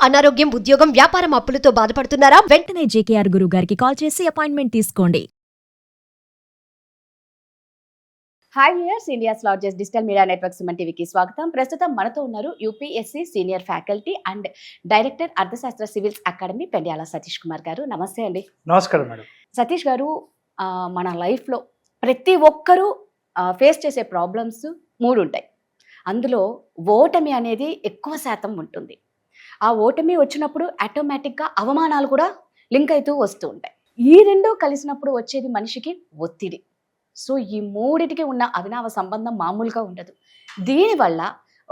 అనారోగ్యం, ఉద్యోగం, వ్యాపారం అప్పులతో బాధపడుతున్నారా? వెంటనే జేకేఆర్ గురువు గారికి కాల్ చేసి అపాయింట్మెంట్ తీసుకోండి. Hi viewers, India's largest digital media network Suman టీవీకి స్వాగతం. ప్రస్తుతం మనతో ఉన్నారు UPSC senior faculty and director అర్థశాస్త్ర సివిల్స్ అకాడమీ పెండ్యాల సతీష్ కుమార్ గారు. నమస్తే అండి. నమస్కారం మేడం. సతీష్ గారు, మన లైఫ్లో ప్రతి ఒక్కరూ ఫేస్ చేసే ప్రాబ్లమ్స్ 3 ఉంటాయి. అందులో ఓటమి అనేది ఎక్కువ శాతం ఉంటుంది. ఆ ఓటమి వచ్చినప్పుడు ఆటోమేటిక్గా అవమానాలు కూడా లింక్ అవుతూ వస్తూ ఉంటాయి. ఈ రెండు కలిసినప్పుడు వచ్చేది మనిషికి ఒత్తిడి. సో ఈ 3టికి ఉన్న అవినావ సంబంధం మామూలుగా ఉండదు. దీనివల్ల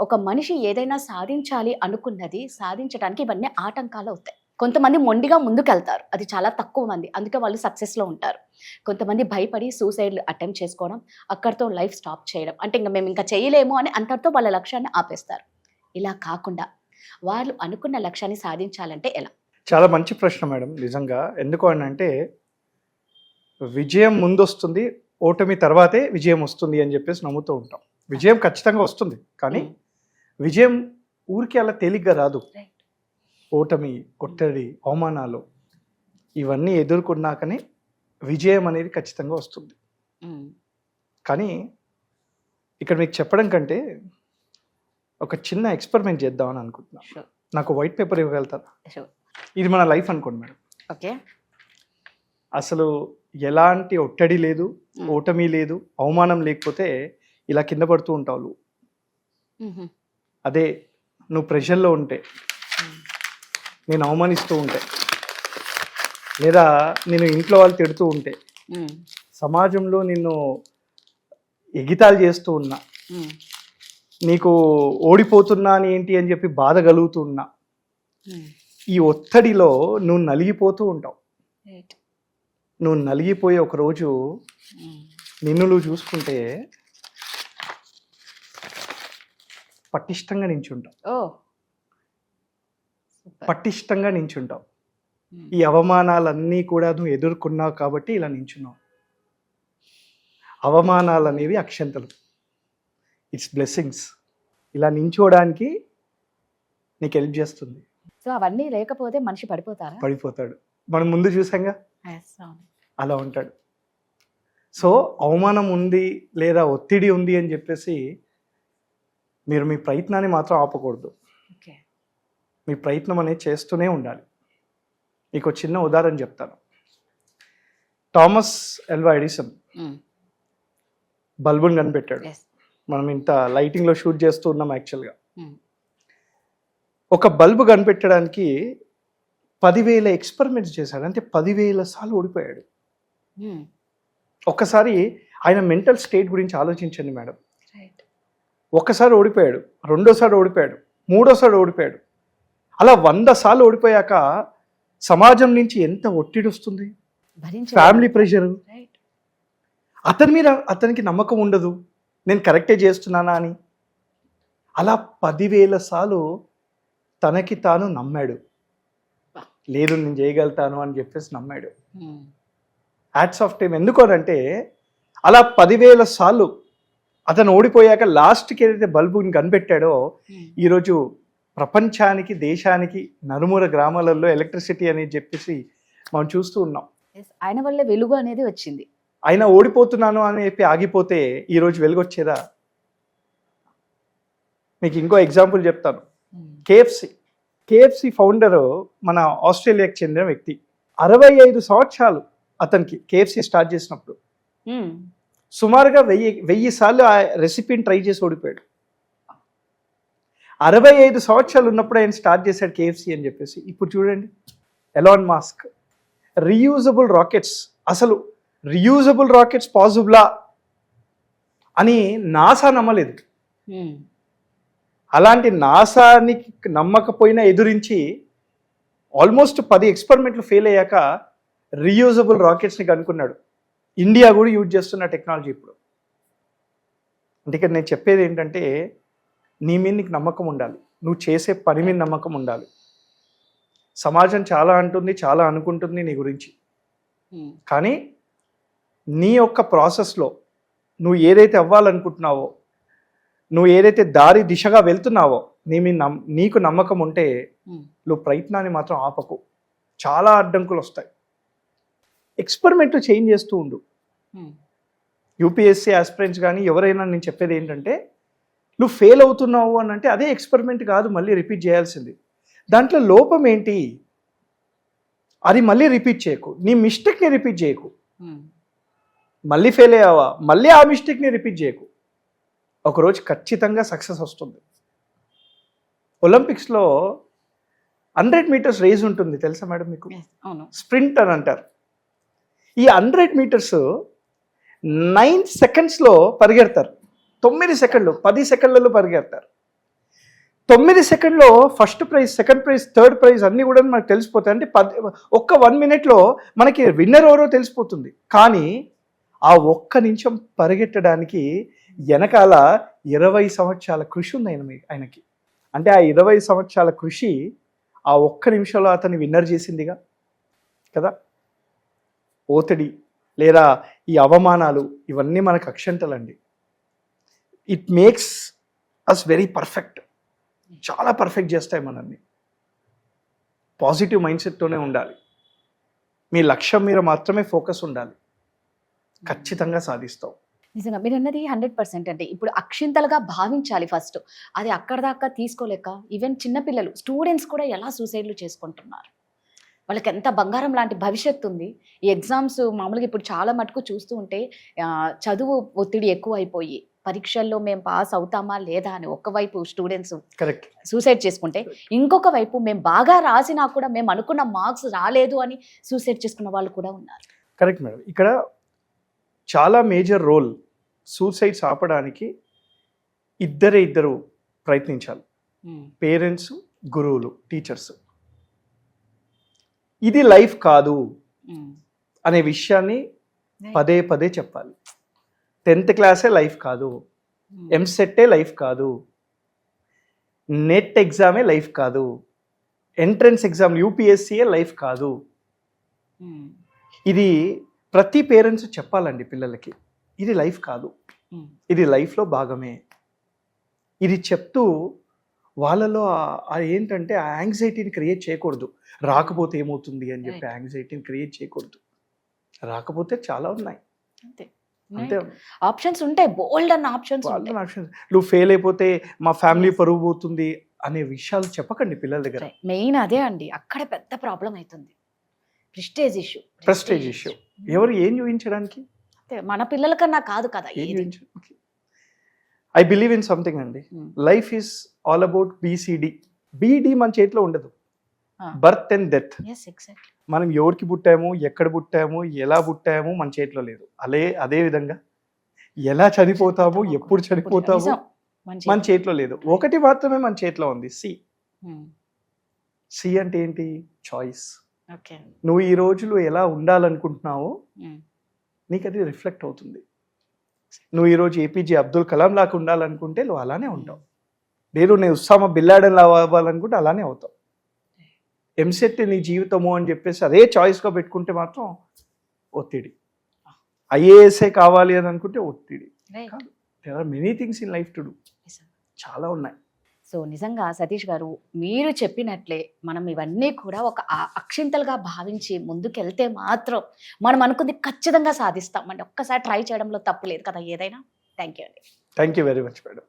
ఒక మనిషి ఏదైనా సాధించాలి అనుకున్నది సాధించడానికి ఇవన్నీ ఆటంకాలు అవుతాయి. కొంతమంది మొండిగా ముందుకెళ్తారు, అది చాలా తక్కువ మంది, అందుకే వాళ్ళు సక్సెస్లో ఉంటారు. కొంతమంది భయపడి సూసైడ్ అటెంప్ట్ చేసుకోవడం, అక్కడితో లైఫ్ స్టాప్ చేయడం, అంటే మేము ఇంకా చేయలేము అని అంతటితో వాళ్ళ లక్ష్యాన్ని ఆపేస్తారు. ఇలా కాకుండా వాళ్ళు అనుకున్న లక్ష్యాన్ని సాధించాలంటే ఎలా? చాలా మంచి ప్రశ్న మేడం. నిజంగా ఎందుకు అని అంటే, విజయం ముందొస్తుంది, ఓటమి తర్వాతే విజయం వస్తుంది అని చెప్పేసి నమ్ముతూ ఉంటాం. విజయం ఖచ్చితంగా వస్తుంది, కానీ విజయం ఊరికి అలా తేలిగ్గా రాదు. ఓటమి, ఒత్తిడి, అవమానాలు ఇవన్నీ ఎదుర్కొన్నాకనే విజయం అనేది ఖచ్చితంగా వస్తుంది. కానీ ఇక్కడ మీకు చెప్పడం కంటే ఒక చిన్న ఎక్స్పెరిమెంట్ చేద్దామని అనుకుంటున్నాను. నాకు వైట్ పేపర్ ఇవ్వగలుగుతారా? ఇది మన లైఫ్ అనుకోండి మేడం. ఓకే. అసలు ఎలాంటి ఒత్తిడి లేదు, ఓటమి లేదు, అవమానం లేకపోతే ఇలా కింద పడుతూ ఉంటావు. అదే నువ్వు ప్రెషర్లో ఉంటే, నేను అవమానిస్తూ ఉంటే, లేదా నేను ఇంట్లో వాళ్ళు తిడుతూ ఉంటే, సమాజంలో నిన్ను ఎగితాలు చేస్తూ ఉన్నా, నీకు ఓడిపోతున్నాను ఏంటి అని చెప్పి బాధ కలుగుతూ ఉన్నా, ఈ ఒత్తిడిలో నువ్వు నలిగిపోతూ ఉంటావు. నువ్వు నలిగిపోయి ఒకరోజు నిన్ను నువ్వు చూసుకుంటే పటిష్టంగా నించుంటావు. పటిష్టంగా నించుంటావు. ఈ అవమానాలన్నీ కూడా నువ్వు ఎదుర్కొన్నావు కాబట్టి ఇలా నించున్నావు. అవమానాలు అనేవి అక్షంతలు, ఇట్స్ బ్లెస్సింగ్స్. ఇలా నించోడానికి నీకు హెల్ప్ చేస్తుంది. సో అవన్నీ లేకపోతే మనిషి పడిపోతారా? పడిపోతాడు. మనం ముందు చూసాంగా, అలా ఉంటాడు. సో అవమానం ఉంది లేదా ఒత్తిడి ఉంది అని చెప్పేసి మీరు మీ ప్రయత్నాన్ని మాత్రం ఆపకూడదు. మీ ప్రయత్నం అనేది చేస్తూనే ఉండాలి. మీకు చిన్న ఉదాహరణ చెప్తాను. థామస్ ఆల్వా ఎడిసన్ బల్బుని కనిపెట్టాడు. మనం ఇంత లైటింగ్లో షూట్ చేస్తూ ఉన్నాం. యాక్చువల్గా ఒక బల్బు కనిపెట్టడానికి 10,000 ఎక్స్పెరిమెంట్స్ చేశాడు. అంటే 10,000 సార్లు ఓడిపోయాడు. ఒక్కసారి ఆయన మెంటల్ స్టేట్ గురించి ఆలోచించండి మేడం. ఒక్కసారి ఓడిపోయాడు, రెండోసారి ఓడిపోయాడు, మూడోసారి ఓడిపోయాడు. అలా 100 సార్లు ఓడిపోయాక సమాజం నుంచి ఎంత ఒత్తిడి వస్తుంది, ఫ్యామిలీ ప్రెషర్, అతనికి నమ్మకం ఉండదు, నేను కరెక్టే చేస్తున్నానా అని. అలా 10,000 సార్లు తనకి తాను నమ్మాడు. లేదు నేను చేయగలుగుతాను అని చెప్పేసి నమ్మాడు. Hats off time. ఎందుకోనంటే అలా 10,000 సార్లు అతను ఓడిపోయాక లాస్ట్కి ఏదైతే బల్బుని కనిపెట్టాడో, ఈరోజు ప్రపంచానికి, దేశానికి నలుమూల గ్రామాలలో ఎలక్ట్రిసిటీ అనేది చెప్పేసి మనం చూస్తూ ఉన్నాం. ఆయన వల్ల వెలుగు అనేది వచ్చింది. ఆయన ఓడిపోతున్నాను అని చెప్పి ఆగిపోతే ఈరోజు వెలుగు వచ్చేదా? మీకు ఇంకో ఎగ్జాంపుల్ చెప్తాను. కేఎఫ్సి ఫౌండరు మన ఆస్ట్రేలియాకి చెందిన వ్యక్తి. 65 సంవత్సరాలు అతనికి కేఎఫ్సి స్టార్ట్ చేసినప్పుడు. సుమారుగా 1000 సార్లు ఆ రెసిపీని ట్రై చేసి ఓడిపోయాడు. 65 సంవత్సరాలు ఉన్నప్పుడు ఆయన స్టార్ట్ చేశాడు కేఎఫ్సి అని చెప్పేసి. ఇప్పుడు చూడండి, ఎలాన్ మాస్క్ రీయూజబుల్ రాకెట్స్, అసలు రీయూజబుల్ రాకెట్స్ పాసిబులా అని నాసా నమ్మలేదు. అలాంటి నాసాని నమ్మకపోయినా ఎదురించి ఆల్మోస్ట్ 10 ఎక్స్పెరిమెంట్లు ఫెయిల్ అయ్యాక రీయూజబుల్ రాకెట్స్ని కనుక్కున్నాడు. ఇండియా కూడా యూజ్ చేస్తున్న టెక్నాలజీ ఇప్పుడు. అంటే ఇక్కడ నేను చెప్పేది ఏంటంటే, నీ మీద నీకు నమ్మకం ఉండాలి, నువ్వు చేసే పని మీద నమ్మకం ఉండాలి. సమాజం చాలా అంటుంది, చాలా అనుకుంటుంది నీ గురించి, కానీ నీ యొక్క ప్రాసెస్లో నువ్వు ఏదైతే అవ్వాలనుకుంటున్నావో, నువ్వు ఏదైతే దారి దిశగా వెళ్తున్నావో నీకు నమ్మకం ఉంటే నువ్వు ప్రయత్నాన్ని మాత్రం ఆపకు. చాలా అడ్డంకులు వస్తాయి. ఎక్స్పెరిమెంట్ చేంజ్ చేస్తూ ఉండు. యూపీఎస్సీ ఆస్పిరెంట్స్ కానీ ఎవరైనా నేను చెప్పేది ఏంటంటే, నువ్వు ఫెయిల్ అవుతున్నావు అని అంటే అదే ఎక్స్పెరిమెంట్ కాదు, మళ్ళీ రిపీట్ చేయాల్సింది. దాంట్లో లోపం ఏంటి అది మళ్ళీ రిపీట్ చేయకు. నీ మిస్టేక్ని రిపీట్ చేయకు. మళ్ళీ ఫెయిల్ అయ్యావా, మళ్ళీ ఆ మిస్టేక్ని రిపీట్ చేయకు. ఒకరోజు ఖచ్చితంగా సక్సెస్ వస్తుంది. ఒలింపిక్స్లో 100 మీటర్స్ రేస్ ఉంటుంది తెలుసా మేడం మీకు? స్ప్రింట్ అని అంటారు. ఈ 100 మీటర్స్ 9 సెకండ్స్లో పరిగెడతారు. 9 సెకండ్లు, 10 సెకండ్లలో పరిగెడతారు. 9 సెకండ్లో first prize, second prize, third prize అన్నీ కూడా మనకు తెలిసిపోతాయి. అంటే ఒక్క 1 మినిట్లో మనకి విన్నర్ ఎవరో తెలిసిపోతుంది. కానీ ఆ ఒక్క నిమిషం పరిగెట్టడానికి వెనకాల 20 సంవత్సరాల కృషి ఉంది ఆయనకి. అంటే ఆ 20 సంవత్సరాల కృషి ఆ ఒక్క నిమిషంలో అతన్ని విన్నర్ చేసిందిగా కదా. ఒత్తిడి లేదా ఈ అవమానాలు ఇవన్నీ మనకు అక్షంతలండి. It makes us very perfect. చాలా పర్ఫెక్ట్ చేస్తాయి మనల్ని. పాజిటివ్ మైండ్ సెట్తోనే ఉండాలి. మీ లక్ష్యం మీద మాత్రమే ఫోకస్ ఉండాలి. ఖచ్చితంగా సాధిస్తావు. నిజంగా మీరు అన్నది 100% అండి. ఇప్పుడు అక్షింతలుగా భావించాలి ఫస్ట్. అది అక్కడ దాకా తీసుకోలేక ఈవెన్ చిన్నపిల్లలు, స్టూడెంట్స్ కూడా ఎలా సూసైడ్లు చేసుకుంటున్నారు. వాళ్ళకి ఎంత బంగారం లాంటి భవిష్యత్తు ఉంది. ఈ ఎగ్జామ్స్ మామూలుగా ఇప్పుడు చాలా మటుకు చూస్తూ ఉంటే చదువు ఒత్తిడి ఎక్కువ అయిపోయి పరీక్షల్లో మేము పాస్ అవుతామా లేదా అని ఒకవైపు స్టూడెంట్స్ కరెక్ట్ సూసైడ్ చేసుకుంటే, ఇంకొక వైపు మేము బాగా రాసినా కూడా మేము అనుకున్న మార్క్స్ రాలేదు అని సూసైడ్ చేసుకున్న వాళ్ళు కూడా ఉన్నారు. Correct madam. ఇక్కడ చాలా మేజర్ రోల్ సూసైడ్స్ ఆపడానికి ఇద్దరు ప్రయత్నించాలి. పేరెంట్స్, గురువులు, టీచర్స్. ఇది లైఫ్ కాదు అనే విషయాన్ని పదే పదే చెప్పాలి. 10th క్లాసే లైఫ్ కాదు, ఎంసెట్టే లైఫ్ కాదు, నెట్ ఎగ్జామే లైఫ్ కాదు, ఎంట్రన్స్ ఎగ్జామ్ యూపీఎస్సీయే లైఫ్ కాదు. ఇది ప్రతి పేరెంట్స్ చెప్పాలండి పిల్లలకి. ఇది లైఫ్ కాదు, ఇది లైఫ్లో భాగమే. ఇది చెప్తూ వాళ్ళలో ఏంటంటే ఆ యాంగ్జైటీని క్రియేట్ చేయకూడదు. రాకపోతే ఏమవుతుంది అని చెప్పి యాంగ్జైటీని క్రియేట్ చేయకూడదు. రాకపోతే చాలా ఉన్నాయి, అంతే. ఆప్షన్స్ ఉంటాయి, బోల్డ్ అన్న ఆప్షన్స్. నువ్వు ఫెయిల్ అయిపోతే మా ఫ్యామిలీ పరువు పోతుంది అనే విషయాలు చెప్పకండి పిల్లల దగ్గర. మెయిన్ అదే అండి, అక్కడ పెద్ద ప్రాబ్లం అవుతుంది. Prestige issue. ఎవరు ఏం చూపించడానికి? మన పిల్లల కన్నా కాదు కదా. ఐ బిలీవ్ ఇన్ సంథింగ్ అండి. Life is all about BCD. BD మన చేతిలో ఉండదు. Birth and death. మనం ఎవరికి పుట్టాము, ఎక్కడ పుట్టాము, ఎలా పుట్టాము మన చేతిలో లేదు. అదే విధంగా ఎలా చనిపోతాము, ఎప్పుడు చనిపోతాము మన చేతిలో లేదు. ఒకటి మాత్రమే మన చేతిలో ఉంది, సి అంటే ఏంటి? చాయిస్. నువ్వు ఈ రోజులు ఎలా ఉండాలనుకుంటున్నావో నీకు అది రిఫ్లెక్ట్ అవుతుంది. నువ్వు ఈరోజు APJ అబ్దుల్ కలాం లాగా ఉండాలనుకుంటే నువ్వు అలానే ఉంటావు. నేను ఉస్సామా బిన్ లాడెన్ లాగా అవ్వాలనుకుంటే అలానే అవుతావు. ఎంసెట్ నీ జీవితము అని చెప్పేసి అదే చాయిస్గా పెట్టుకుంటే మాత్రం ఒత్తిడి. IASఏ కావాలి అని అనుకుంటే ఒత్తిడి. There are many things in life to do. చాలా ఉన్నాయి. సో నిజంగా సతీష్ గారు మీరు చెప్పినట్లే మనం ఇవన్నీ కూడా ఒక అక్షింతలుగా భావించి ముందుకెళ్తే మాత్రం మనం అనుకుంది ఖచ్చితంగా సాధిస్తామండి. ఒక్కసారి ట్రై చేయడంలో తప్పు లేదు కదా ఏదైనా. థ్యాంక్ యూ అండి. Thank you very much madam.